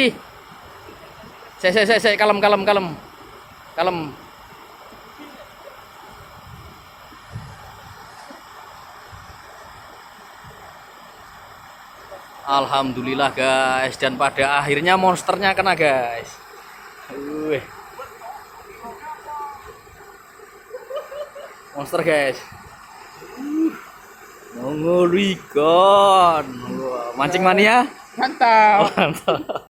Wi. Kalem. Kalem. Alhamdulillah guys, dan pada akhirnya monsternya kena guys. Monster guys. Mongolikan. Mancing mania. Mantap. Mantap.